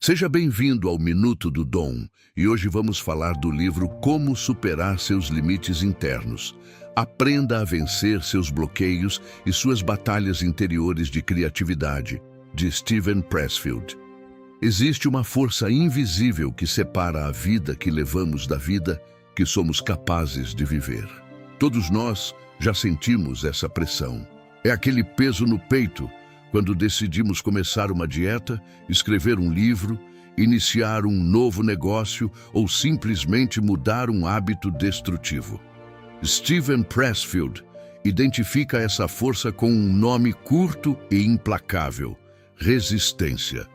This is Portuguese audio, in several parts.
Seja bem-vindo ao Minuto do Dom, e hoje vamos falar do livro Como Superar Seus Limites Internos. Aprenda a vencer seus bloqueios e suas batalhas interiores de criatividade, de Steven Pressfield. Existe uma força invisível que separa a vida que levamos da vida que somos capazes de viver. Todos nós já sentimos essa pressão. É aquele peso no peito quando decidimos começar uma dieta, escrever um livro, iniciar um novo negócio ou simplesmente mudar um hábito destrutivo. Steven Pressfield identifica essa força com um nome curto e implacável: resistência.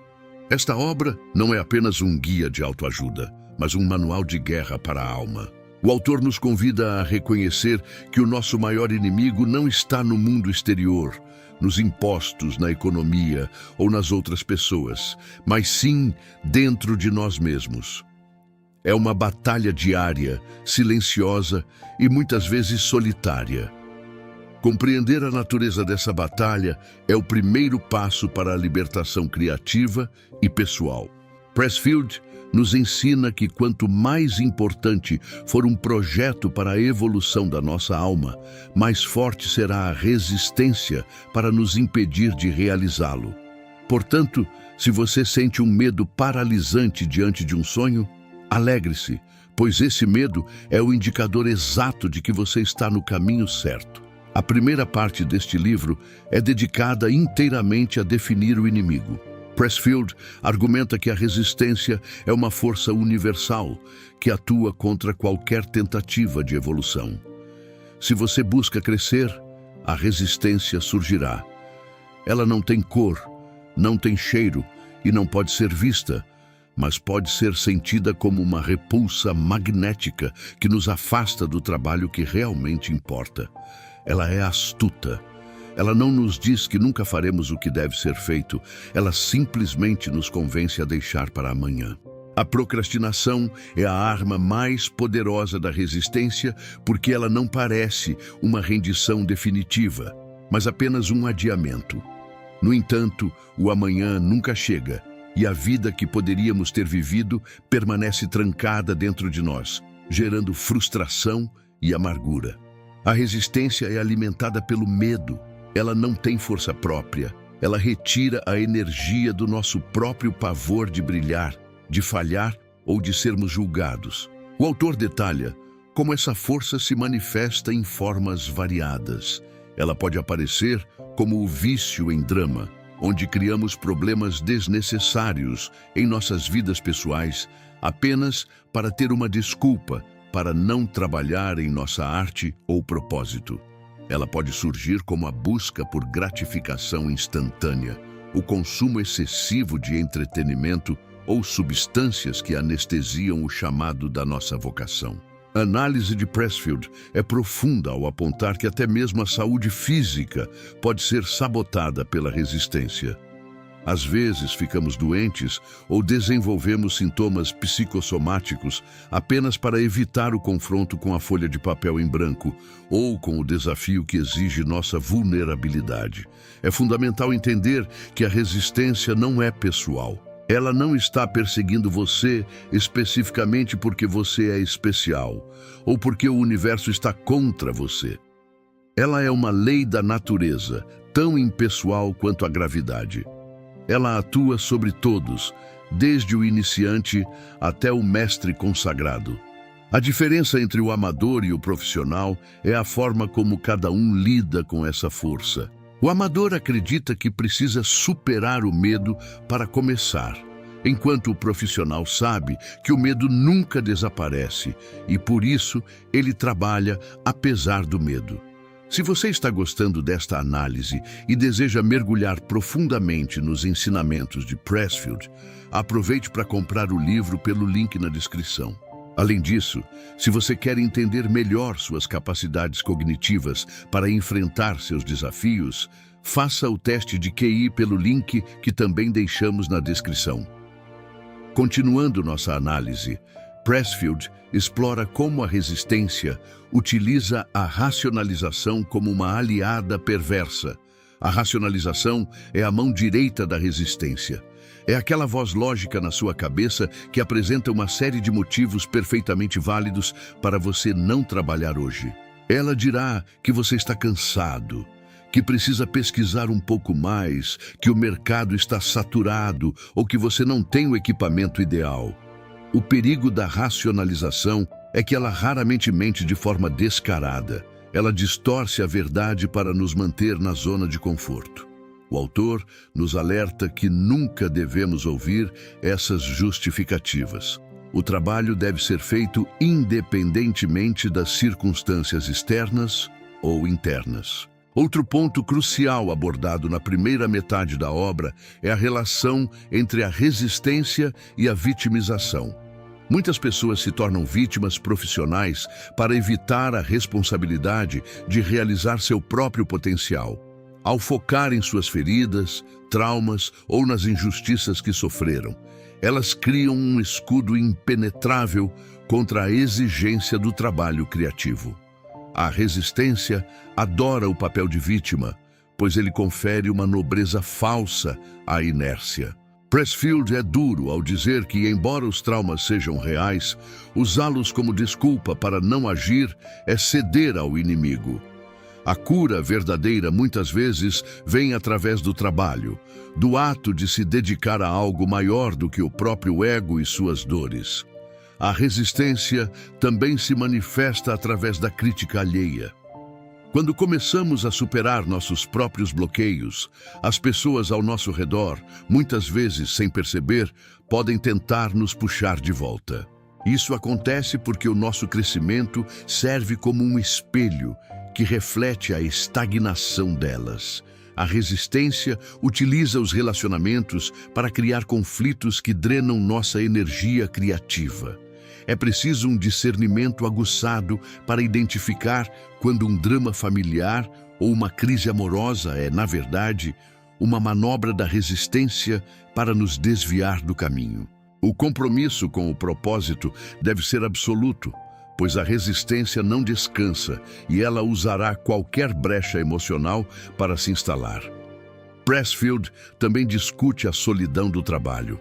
Esta obra não é apenas um guia de autoajuda, mas um manual de guerra para a alma. O autor nos convida a reconhecer que o nosso maior inimigo não está no mundo exterior, nos impostos, na economia ou nas outras pessoas, mas sim dentro de nós mesmos. É uma batalha diária, silenciosa e muitas vezes solitária. Compreender a natureza dessa batalha é o primeiro passo para a libertação criativa e pessoal. Pressfield nos ensina que quanto mais importante for um projeto para a evolução da nossa alma, mais forte será a resistência para nos impedir de realizá-lo. Portanto, se você sente um medo paralisante diante de um sonho, alegre-se, pois esse medo é o indicador exato de que você está no caminho certo. A primeira parte deste livro é dedicada inteiramente a definir o inimigo. Pressfield argumenta que a resistência é uma força universal que atua contra qualquer tentativa de evolução. Se você busca crescer, a resistência surgirá. Ela não tem cor, não tem cheiro e não pode ser vista, mas pode ser sentida como uma repulsa magnética que nos afasta do trabalho que realmente importa. Ela é astuta. Ela não nos diz que nunca faremos o que deve ser feito, ela simplesmente nos convence a deixar para amanhã. A procrastinação é a arma mais poderosa da resistência porque ela não parece uma rendição definitiva, mas apenas um adiamento. No entanto, o amanhã nunca chega e a vida que poderíamos ter vivido permanece trancada dentro de nós, gerando frustração e amargura. A resistência é alimentada pelo medo. Ela não tem força própria. Ela retira a energia do nosso próprio pavor de brilhar, de falhar ou de sermos julgados. O autor detalha como essa força se manifesta em formas variadas. Ela pode aparecer como o vício em drama, onde criamos problemas desnecessários em nossas vidas pessoais apenas para ter uma desculpa para não trabalhar em nossa arte ou propósito. Ela pode surgir como a busca por gratificação instantânea, o consumo excessivo de entretenimento ou substâncias que anestesiam o chamado da nossa vocação. A análise de Pressfield é profunda ao apontar que até mesmo a saúde física pode ser sabotada pela resistência. Às vezes ficamos doentes ou desenvolvemos sintomas psicossomáticos apenas para evitar o confronto com a folha de papel em branco ou com o desafio que exige nossa vulnerabilidade. É fundamental entender que a resistência não é pessoal. Ela não está perseguindo você especificamente porque você é especial ou porque o universo está contra você. Ela é uma lei da natureza, tão impessoal quanto a gravidade. Ela atua sobre todos, desde o iniciante até o mestre consagrado. A diferença entre o amador e o profissional é a forma como cada um lida com essa força. O amador acredita que precisa superar o medo para começar, enquanto o profissional sabe que o medo nunca desaparece e, por isso, ele trabalha apesar do medo. Se você está gostando desta análise e deseja mergulhar profundamente nos ensinamentos de Pressfield, aproveite para comprar o livro pelo link na descrição. Além disso, se você quer entender melhor suas capacidades cognitivas para enfrentar seus desafios, faça o teste de QI pelo link que também deixamos na descrição. Continuando nossa análise, Pressfield explora como a resistência utiliza a racionalização como uma aliada perversa. A racionalização é a mão direita da resistência. É aquela voz lógica na sua cabeça que apresenta uma série de motivos perfeitamente válidos para você não trabalhar hoje. Ela dirá que você está cansado, que precisa pesquisar um pouco mais, que o mercado está saturado ou que você não tem o equipamento ideal. O perigo da racionalização é que ela raramente mente de forma descarada. Ela distorce a verdade para nos manter na zona de conforto. O autor nos alerta que nunca devemos ouvir essas justificativas. O trabalho deve ser feito independentemente das circunstâncias externas ou internas. Outro ponto crucial abordado na primeira metade da obra é a relação entre a resistência e a vitimização. Muitas pessoas se tornam vítimas profissionais para evitar a responsabilidade de realizar seu próprio potencial. Ao focar em suas feridas, traumas ou nas injustiças que sofreram, elas criam um escudo impenetrável contra a exigência do trabalho criativo. A resistência adora o papel de vítima, pois ele confere uma nobreza falsa à inércia. Pressfield é duro ao dizer que, embora os traumas sejam reais, usá-los como desculpa para não agir é ceder ao inimigo. A cura verdadeira muitas vezes vem através do trabalho, do ato de se dedicar a algo maior do que o próprio ego e suas dores. A resistência também se manifesta através da crítica alheia. Quando começamos a superar nossos próprios bloqueios, as pessoas ao nosso redor, muitas vezes sem perceber, podem tentar nos puxar de volta. Isso acontece porque o nosso crescimento serve como um espelho que reflete a estagnação delas. A resistência utiliza os relacionamentos para criar conflitos que drenam nossa energia criativa. É preciso um discernimento aguçado para identificar quando um drama familiar ou uma crise amorosa é, na verdade, uma manobra da resistência para nos desviar do caminho. O compromisso com o propósito deve ser absoluto, pois a resistência não descansa e ela usará qualquer brecha emocional para se instalar. Pressfield também discute a solidão do trabalho.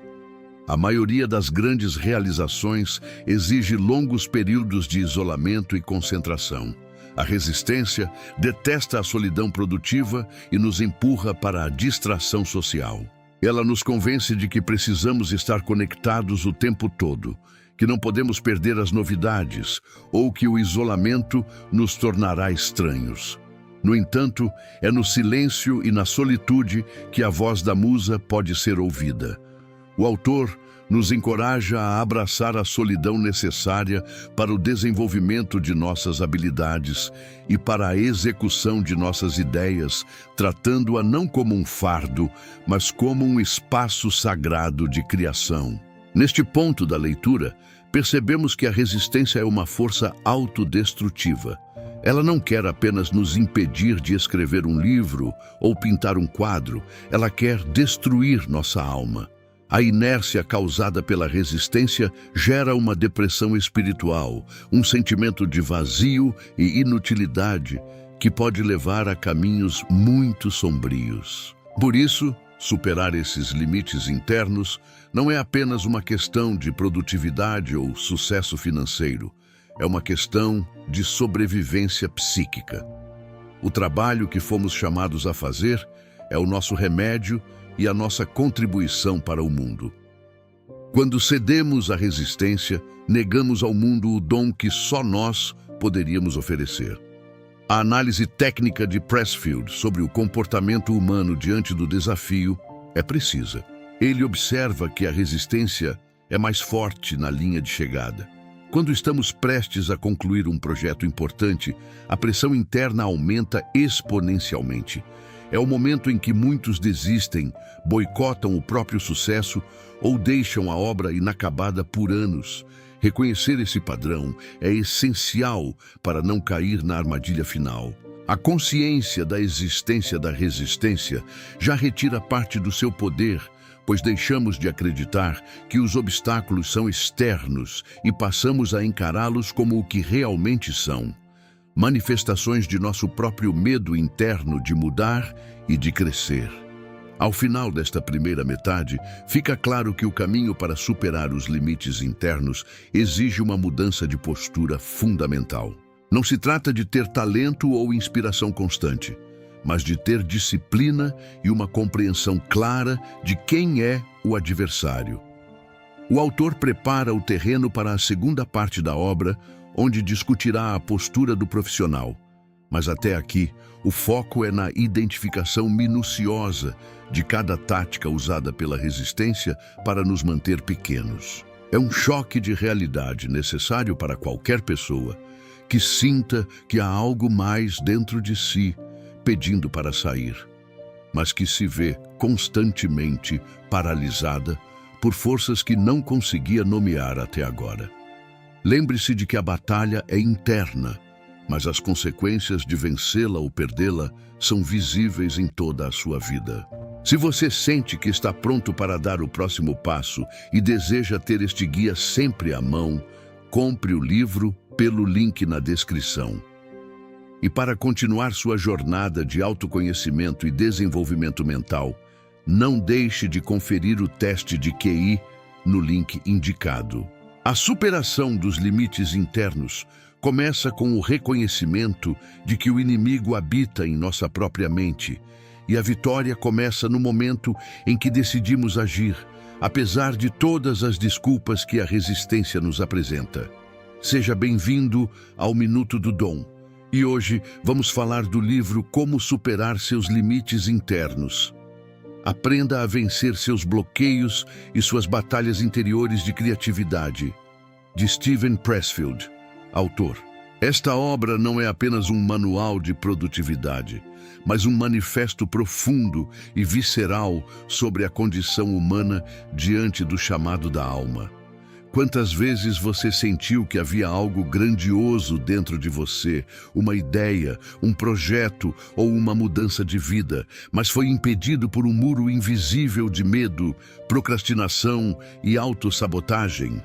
A maioria das grandes realizações exige longos períodos de isolamento e concentração. A resistência detesta a solidão produtiva e nos empurra para a distração social. Ela nos convence de que precisamos estar conectados o tempo todo, que não podemos perder as novidades ou que o isolamento nos tornará estranhos. No entanto, é no silêncio e na solitude que a voz da musa pode ser ouvida. O autor nos encoraja a abraçar a solidão necessária para o desenvolvimento de nossas habilidades e para a execução de nossas ideias, tratando-a não como um fardo, mas como um espaço sagrado de criação. Neste ponto da leitura, percebemos que a resistência é uma força autodestrutiva. Ela não quer apenas nos impedir de escrever um livro ou pintar um quadro, ela quer destruir nossa alma. A inércia causada pela resistência gera uma depressão espiritual, um sentimento de vazio e inutilidade que pode levar a caminhos muito sombrios. Por isso, superar esses limites internos não é apenas uma questão de produtividade ou sucesso financeiro, é uma questão de sobrevivência psíquica. O trabalho que fomos chamados a fazer é o nosso remédio e a nossa contribuição para o mundo. Quando cedemos à resistência, negamos ao mundo o dom que só nós poderíamos oferecer. A análise técnica de Pressfield sobre o comportamento humano diante do desafio é precisa. Ele observa que a resistência é mais forte na linha de chegada. Quando estamos prestes a concluir um projeto importante, a pressão interna aumenta exponencialmente. É o momento em que muitos desistem, boicotam o próprio sucesso ou deixam a obra inacabada por anos. Reconhecer esse padrão é essencial para não cair na armadilha final. A consciência da existência da resistência já retira parte do seu poder, pois deixamos de acreditar que os obstáculos são externos e passamos a encará-los como o que realmente são. Manifestações de nosso próprio medo interno de mudar e de crescer. Ao final desta primeira metade, fica claro que o caminho para superar os limites internos exige uma mudança de postura fundamental. Não se trata de ter talento ou inspiração constante, mas de ter disciplina e uma compreensão clara de quem é o adversário. O autor prepara o terreno para a segunda parte da obra, onde discutirá a postura do profissional. Mas até aqui, o foco é na identificação minuciosa de cada tática usada pela resistência para nos manter pequenos. É um choque de realidade necessário para qualquer pessoa que sinta que há algo mais dentro de si pedindo para sair, mas que se vê constantemente paralisada por forças que não conseguia nomear até agora. Lembre-se de que a batalha é interna, mas as consequências de vencê-la ou perdê-la são visíveis em toda a sua vida. Se você sente que está pronto para dar o próximo passo e deseja ter este guia sempre à mão, compre o livro pelo link na descrição. E para continuar sua jornada de autoconhecimento e desenvolvimento mental, não deixe de conferir o teste de QI no link indicado. A superação dos limites internos começa com o reconhecimento de que o inimigo habita em nossa própria mente, e a vitória começa no momento em que decidimos agir, apesar de todas as desculpas que a resistência nos apresenta. Seja bem-vindo ao Minuto do Dom. E hoje vamos falar do livro Como Superar Seus Limites Internos. Aprenda a vencer seus bloqueios e suas batalhas interiores de criatividade, de Steven Pressfield, autor. Esta obra não é apenas um manual de produtividade, mas um manifesto profundo e visceral sobre a condição humana diante do chamado da alma. Quantas vezes você sentiu que havia algo grandioso dentro de você, uma ideia, um projeto ou uma mudança de vida, mas foi impedido por um muro invisível de medo, procrastinação e autossabotagem?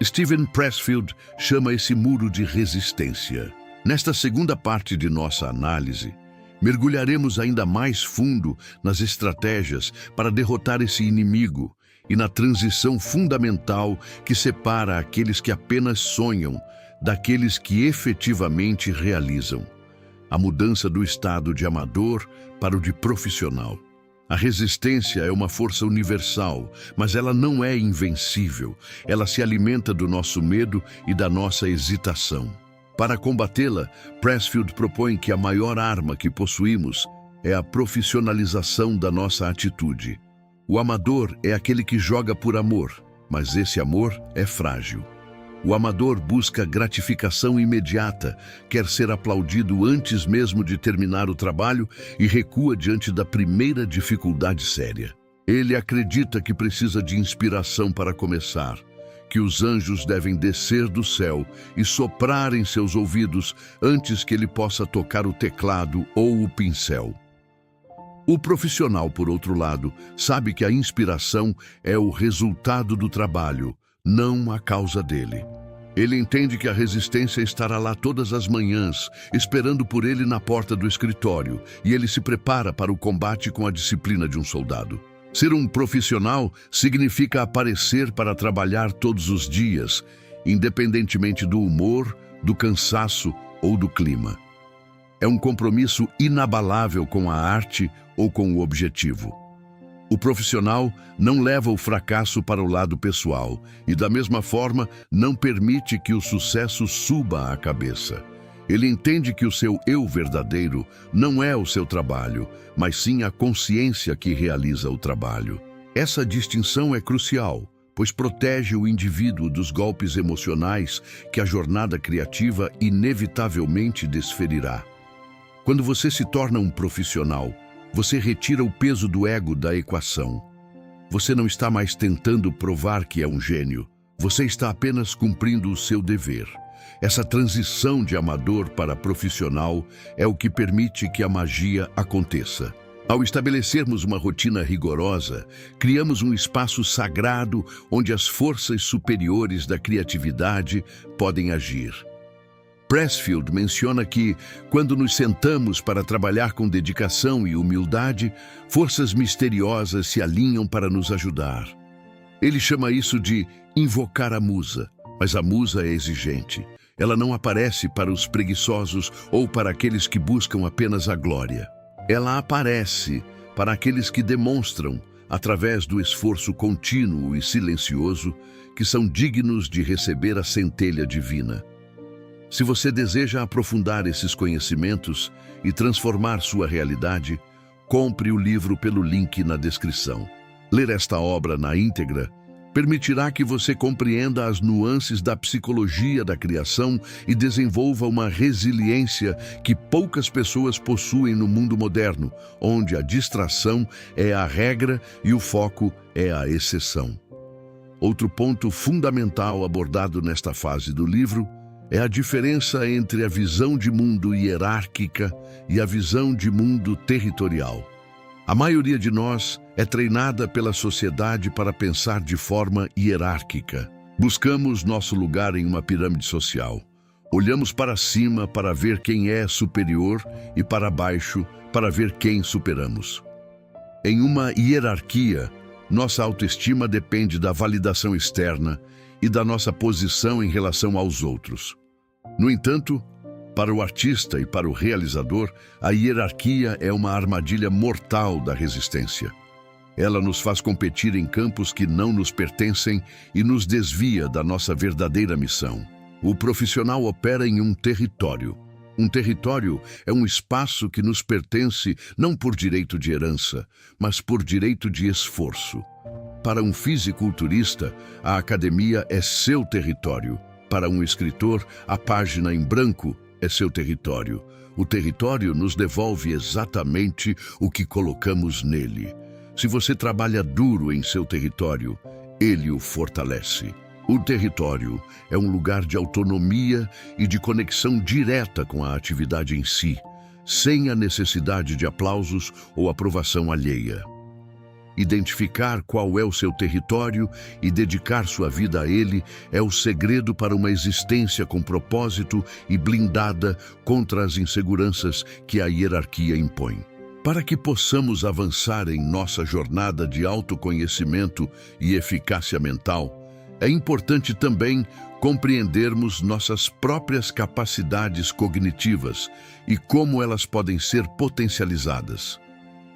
Steven Pressfield chama esse muro de resistência. Nesta segunda parte de nossa análise, mergulharemos ainda mais fundo nas estratégias para derrotar esse inimigo e na transição fundamental que separa aqueles que apenas sonham daqueles que efetivamente realizam. A mudança do estado de amador para o de profissional. A resistência é uma força universal, mas ela não é invencível. Ela se alimenta do nosso medo e da nossa hesitação. Para combatê-la, Pressfield propõe que a maior arma que possuímos é a profissionalização da nossa atitude. O amador é aquele que joga por amor, mas esse amor é frágil. O amador busca gratificação imediata, quer ser aplaudido antes mesmo de terminar o trabalho e recua diante da primeira dificuldade séria. Ele acredita que precisa de inspiração para começar, que os anjos devem descer do céu e soprar em seus ouvidos antes que ele possa tocar o teclado ou o pincel. O profissional, por outro lado, sabe que a inspiração é o resultado do trabalho, não a causa dele. Ele entende que a resistência estará lá todas as manhãs, esperando por ele na porta do escritório, e ele se prepara para o combate com a disciplina de um soldado. Ser um profissional significa aparecer para trabalhar todos os dias, independentemente do humor, do cansaço ou do clima. É um compromisso inabalável com a arte ou com o objetivo. O profissional não leva o fracasso para o lado pessoal e, da mesma forma, não permite que o sucesso suba à cabeça. Ele entende que o seu eu verdadeiro não é o seu trabalho, mas sim a consciência que realiza o trabalho. Essa distinção é crucial, pois protege o indivíduo dos golpes emocionais que a jornada criativa inevitavelmente desferirá. Quando você se torna um profissional, você retira o peso do ego da equação. Você não está mais tentando provar que é um gênio. Você está apenas cumprindo o seu dever. Essa transição de amador para profissional é o que permite que a magia aconteça. Ao estabelecermos uma rotina rigorosa, criamos um espaço sagrado onde as forças superiores da criatividade podem agir. Pressfield menciona que, quando nos sentamos para trabalhar com dedicação e humildade, forças misteriosas se alinham para nos ajudar. Ele chama isso de invocar a musa, mas a musa é exigente. Ela não aparece para os preguiçosos ou para aqueles que buscam apenas a glória. Ela aparece para aqueles que demonstram, através do esforço contínuo e silencioso, que são dignos de receber a centelha divina. Se você deseja aprofundar esses conhecimentos e transformar sua realidade, compre o livro pelo link na descrição. Ler esta obra na íntegra permitirá que você compreenda as nuances da psicologia da criação e desenvolva uma resiliência que poucas pessoas possuem no mundo moderno, onde a distração é a regra e o foco é a exceção. Outro ponto fundamental abordado nesta fase do livro é a diferença entre a visão de mundo hierárquica e a visão de mundo territorial. A maioria de nós é treinada pela sociedade para pensar de forma hierárquica. Buscamos nosso lugar em uma pirâmide social. Olhamos para cima para ver quem é superior e para baixo para ver quem superamos. Em uma hierarquia, nossa autoestima depende da validação externa e da nossa posição em relação aos outros. No entanto, para o artista e para o realizador, a hierarquia é uma armadilha mortal da resistência. Ela nos faz competir em campos que não nos pertencem e nos desvia da nossa verdadeira missão. O profissional opera em um território. Um território é um espaço que nos pertence não por direito de herança, mas por direito de esforço. Para um fisiculturista, a academia é seu território. Para um escritor, a página em branco é seu território. O território nos devolve exatamente o que colocamos nele. Se você trabalha duro em seu território, ele o fortalece. O território é um lugar de autonomia e de conexão direta com a atividade em si, sem a necessidade de aplausos ou aprovação alheia. Identificar qual é o seu território e dedicar sua vida a ele é o segredo para uma existência com propósito e blindada contra as inseguranças que a hierarquia impõe. Para que possamos avançar em nossa jornada de autoconhecimento e eficácia mental, é importante também compreendermos nossas próprias capacidades cognitivas e como elas podem ser potencializadas.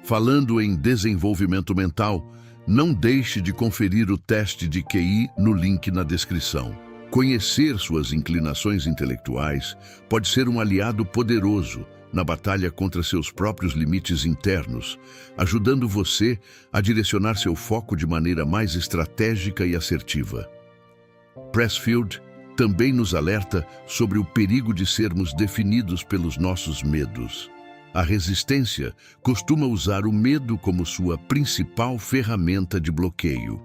Falando em desenvolvimento mental, não deixe de conferir o teste de QI no link na descrição. Conhecer suas inclinações intelectuais pode ser um aliado poderoso na batalha contra seus próprios limites internos, ajudando você a direcionar seu foco de maneira mais estratégica e assertiva. Pressfield também nos alerta sobre o perigo de sermos definidos pelos nossos medos. A resistência costuma usar o medo como sua principal ferramenta de bloqueio.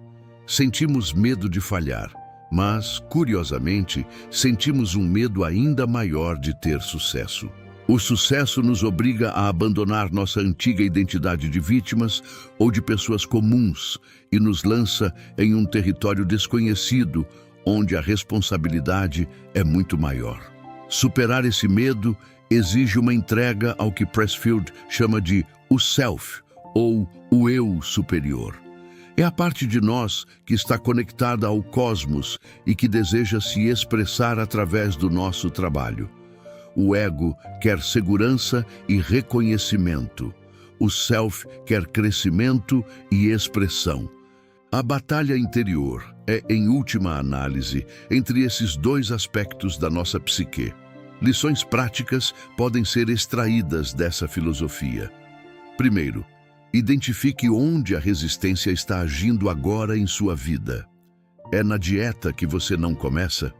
Sentimos medo de falhar, mas, curiosamente, sentimos um medo ainda maior de ter sucesso. O sucesso nos obriga a abandonar nossa antiga identidade de vítimas ou de pessoas comuns e nos lança em um território desconhecido, onde a responsabilidade é muito maior. Superar esse medo exige uma entrega ao que Pressfield chama de o self, ou o eu superior. É a parte de nós que está conectada ao cosmos e que deseja se expressar através do nosso trabalho. O ego quer segurança e reconhecimento. O self quer crescimento e expressão. A batalha interior é, em última análise, entre esses dois aspectos da nossa psique. Lições práticas podem ser extraídas dessa filosofia. Primeiro, identifique onde a resistência está agindo agora em sua vida. É na dieta que você não começa?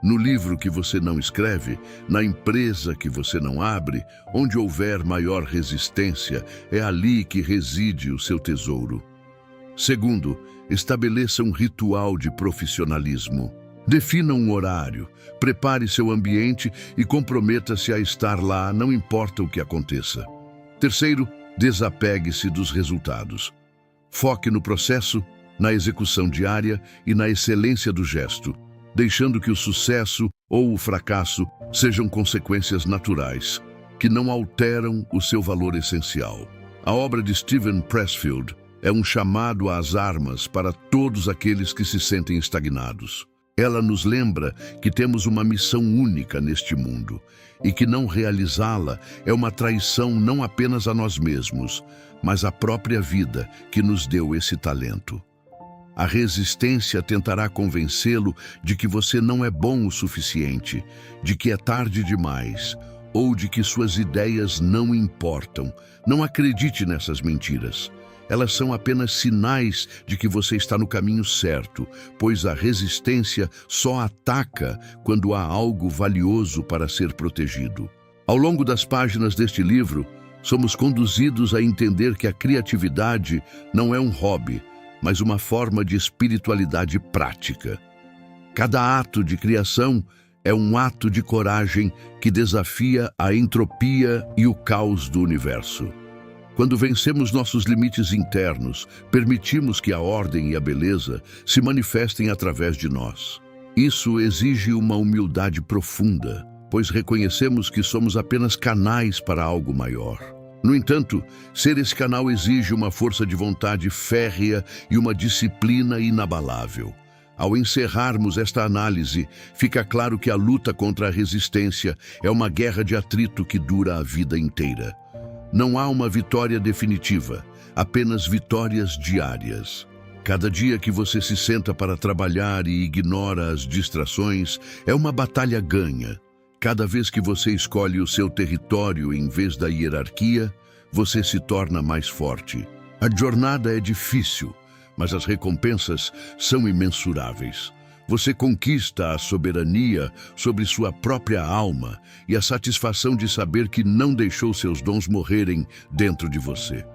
No livro que você não escreve? Na empresa que você não abre? Onde houver maior resistência, é ali que reside o seu tesouro. Segundo, estabeleça um ritual de profissionalismo. Defina um horário, prepare seu ambiente e comprometa-se a estar lá, não importa o que aconteça. Terceiro, desapegue-se dos resultados. Foque no processo, na execução diária e na excelência do gesto, deixando que o sucesso ou o fracasso sejam consequências naturais, que não alteram o seu valor essencial. A obra de Steven Pressfield é um chamado às armas para todos aqueles que se sentem estagnados. Ela nos lembra que temos uma missão única neste mundo e que não realizá-la é uma traição não apenas a nós mesmos, mas à própria vida que nos deu esse talento. A resistência tentará convencê-lo de que você não é bom o suficiente, de que é tarde demais, ou de que suas ideias não importam. Não acredite nessas mentiras. Elas são apenas sinais de que você está no caminho certo, pois a resistência só ataca quando há algo valioso para ser protegido. Ao longo das páginas deste livro, somos conduzidos a entender que a criatividade não é um hobby, mas uma forma de espiritualidade prática. Cada ato de criação é um ato de coragem que desafia a entropia e o caos do universo. Quando vencemos nossos limites internos, permitimos que a ordem e a beleza se manifestem através de nós. Isso exige uma humildade profunda, pois reconhecemos que somos apenas canais para algo maior. No entanto, ser esse canal exige uma força de vontade férrea e uma disciplina inabalável. Ao encerrarmos esta análise, fica claro que a luta contra a resistência é uma guerra de atrito que dura a vida inteira. Não há uma vitória definitiva, apenas vitórias diárias. Cada dia que você se senta para trabalhar e ignora as distrações é uma batalha ganha. Cada vez que você escolhe o seu território em vez da hierarquia, você se torna mais forte. A jornada é difícil, mas as recompensas são imensuráveis. Você conquista a soberania sobre sua própria alma e a satisfação de saber que não deixou seus dons morrerem dentro de você.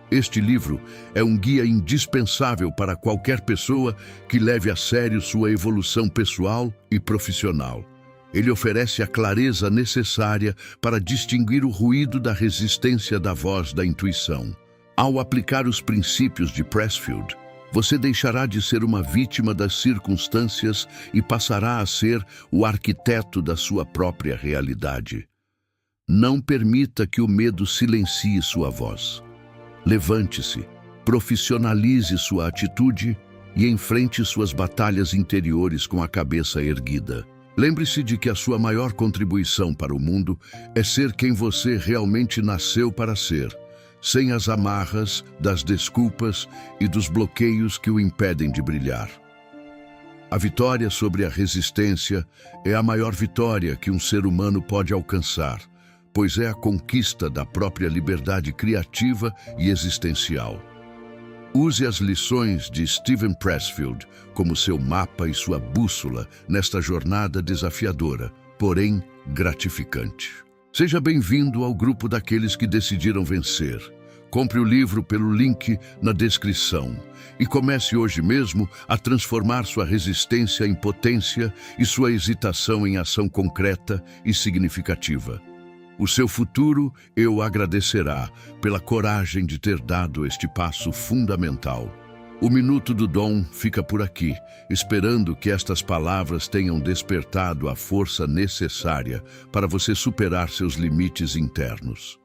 Este livro é um guia indispensável para qualquer pessoa que leve a sério sua evolução pessoal e profissional. Ele oferece a clareza necessária para distinguir o ruído da resistência da voz da intuição. Ao aplicar os princípios de Pressfield, você deixará de ser uma vítima das circunstâncias e passará a ser o arquiteto da sua própria realidade. Não permita que o medo silencie sua voz. Levante-se, profissionalize sua atitude e enfrente suas batalhas interiores com a cabeça erguida. Lembre-se de que a sua maior contribuição para o mundo é ser quem você realmente nasceu para ser, sem as amarras das desculpas e dos bloqueios que o impedem de brilhar. A vitória sobre a resistência é a maior vitória que um ser humano pode alcançar, pois é a conquista da própria liberdade criativa e existencial. Use as lições de Steven Pressfield como seu mapa e sua bússola nesta jornada desafiadora, porém gratificante. Seja bem-vindo ao grupo daqueles que decidiram vencer. Compre o livro pelo link na descrição e comece hoje mesmo a transformar sua resistência em potência e sua hesitação em ação concreta e significativa. O seu futuro o agradecerá pela coragem de ter dado este passo fundamental. O Minuto do Dom fica por aqui, esperando que estas palavras tenham despertado a força necessária para você superar seus limites internos.